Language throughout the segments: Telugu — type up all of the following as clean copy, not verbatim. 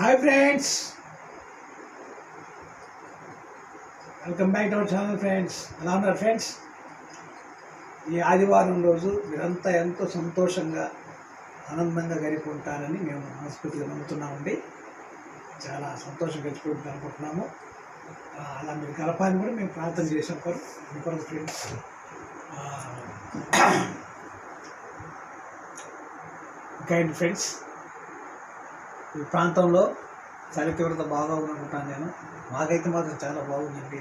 Hi friends, welcome back to our channel. Friends, ఎలా ఉన్నారు ఫ్రెండ్స్? ఈ ఆదివారం రోజు మీరంతా ఎంతో సంతోషంగా ఆనందంగా గడిపుంటారని మేము మనస్ఫూర్తిగా నమ్ముతున్నామండి. చాలా సంతోషం గడిచిపోతుంది అనుకుంటున్నాము. అలా మీరు గడపాలని కూడా మేము ప్రార్థన చేసాం కొరకు ఫ్రెండ్స్. ఇంకా ఏంటి ఫ్రెండ్స్, ఈ ప్రాంతంలో చలి తీవ్రత బాగా ఉందనుకుంటాను నేను. మాకైతే మాత్రం చాలా బాగుందండి.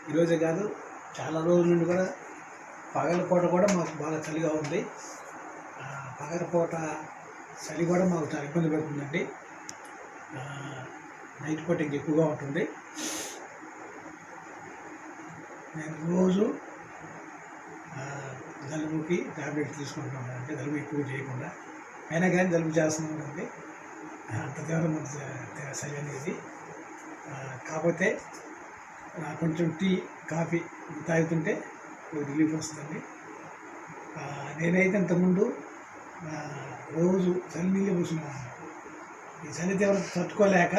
ఈరోజే కాదు, చాలా రోజుల నుండి కూడా పగలపూట కూడా మాకు బాగా చలిగా ఉంది. పగలపూట చలి కూడా మాకు చాలా ఇబ్బంది పెడుతుందండి. నైట్ పూట ఇంక ఎక్కువగా ఉంటుంది. నేను రోజు జలుబుకి ట్యాబ్లెట్స్ తీసుకుంటున్నాను, అంటే జలుబు ఎక్కువ చేయకుండా. అయినా కానీ జలుబు చేస్తూనే ఉంటుంది. అంత తీవ్రమైన చలి అనేది. కాకపోతే కొంచెం టీ కాఫీ తాగుతుంటే రిలీఫ్ వస్తుందండి. నేనైతే ఇంతకుముందు రోజు చలి నీళ్ళు పూసుకున్నాను. ఈ చలి తీవ్రత తట్టుకోలేక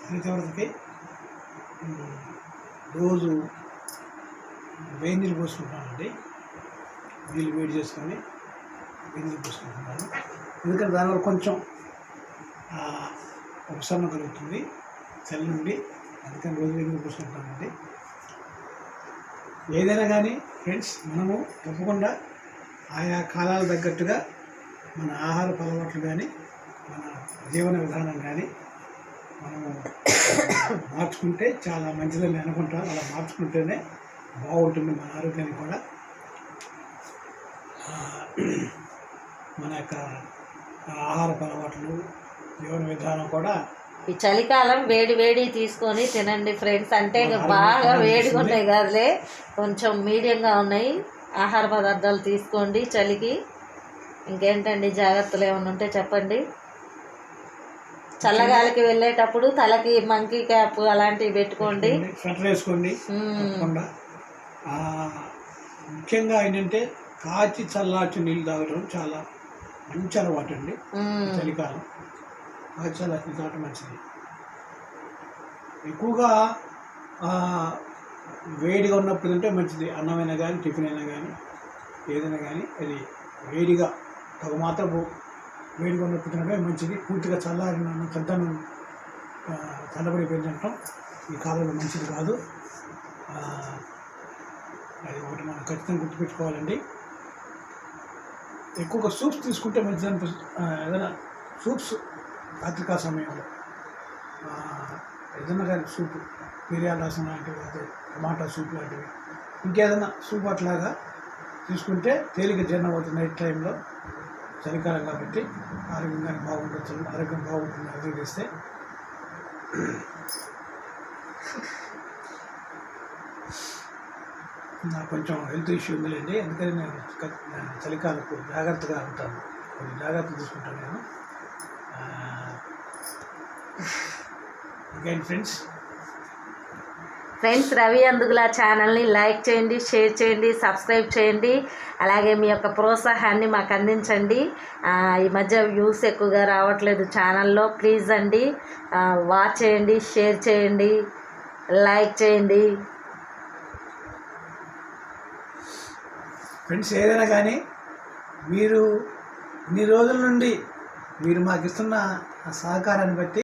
చలి తీవ్రతకి రోజు వేడి నీళ్ళు పోసుకుంటున్నానండి. నీళ్ళు వేడి చేసుకొని వేడి నీళ్ళు పోసుకుంటున్నాను. ఎందుకంటే దానివల్ల కొంచెం ఉపశమనం కలుగుతుంది చలి నుండి. అందుకని రోజు వేడి నీళ్ళు పోసుకుంటానండి. ఏదైనా కానీ ఫ్రెండ్స్, మనము తప్పకుండా ఆయా కాలాల తగ్గట్టుగా మన ఆహారపు అలవాట్లు కానీ మన జీవన విధానం కానీ మనము మార్చుకుంటే చాలా మంచిదని అనుకుంటాం. అలా మార్చుకుంటేనే బాగుంటుంది మన ఆరోగ్యానికి కూడా. మన యొక్క ఆహారపు అలవాట్లు, జీవన విధానం కూడా. ఈ చలికాలం వేడి వేడి తీసుకొని తినండి ఫ్రెండ్స్. అంటే బాగా వేడిగా ఉన్నాయి కాదులే, కొంచెం మీడియంగా ఉన్నాయి. ఆహార పదార్థాలు తీసుకోండి చలికి. ఇంకేంటండి జాగ్రత్తలు ఏమైనా ఉంటే చెప్పండి. చల్లగాలికి వెళ్ళేటప్పుడు తలకి మంకీ క్యాప్ అలాంటివి పెట్టుకోండి, స్వెటర్ వేసుకోండి. ముఖ్యంగా ఏంటంటే కాచి చల్లార్చి నీళ్ళు తాగడం చాలా మంచి అలవాటు అండి. చలికాలం కాచి చల్లార్చి నీళ్ళు తాగడం మంచిది. ఎక్కువగా వేడిగా ఉన్నప్పుడు తింటే మంచిది. అన్నమైనా కానీ టిఫిన్ అయినా కానీ ఏదైనా కానీ అది వేడిగా ఒక మాత్రం వేడిగా ఉన్నప్పుడు తినడమే మంచిది. పూర్తిగా చల్లారిన చద్దనం చల్లబడిపోయింది తినటం ఈ కాలంలో మంచిది కాదు. అది ఒకటి మనం ఖచ్చితంగా గుర్తుపెట్టుకోవాలండి. ఎక్కువగా సూప్స్ తీసుకుంటే మంచిది అనిపిస్తుంది. ఏదైనా సూప్స్ రాత్రికా సమయంలో ఏదైనా కానీ సూప్, మిరియాల రసం లాంటివి, అదే టమాటా సూప్ లాంటివి, ఇంకేదైనా సూప్ అట్లాగా తీసుకుంటే తేలిక జీర్ణం అవుతుంది. నైట్ టైంలో చలికాలం కాబట్టి ఆరోగ్యం బాగుంటుంది. అది చేస్తే నాకు కొంచెం హెల్త్ ఇష్యూ ఉందిలేండి. అందుకని నేను చలికాలకు జాగ్రత్తగా ఉంటాను, కొన్ని జాగ్రత్తలు తీసుకుంటాను నేను. ఇంకేంటి ఫ్రెండ్స్, రవి అందుగుల ఛానల్ని లైక్ చేయండి, షేర్ చేయండి, సబ్స్క్రైబ్ చేయండి. అలాగే మీ యొక్క ప్రోత్సాహాన్ని మాకు అందించండి. ఈ మధ్య వ్యూస్ ఎక్కువగా రావట్లేదు ఛానల్లో. ప్లీజ్ అండి, వాచ్ చేయండి, షేర్ చేయండి, లైక్ చేయండి. ఫ్రెండ్స్, ఏదైనా కానీ మీరు ఇన్ని రోజుల నుండి మీరు మాకు ఇస్తున్న సహకారాన్ని బట్టి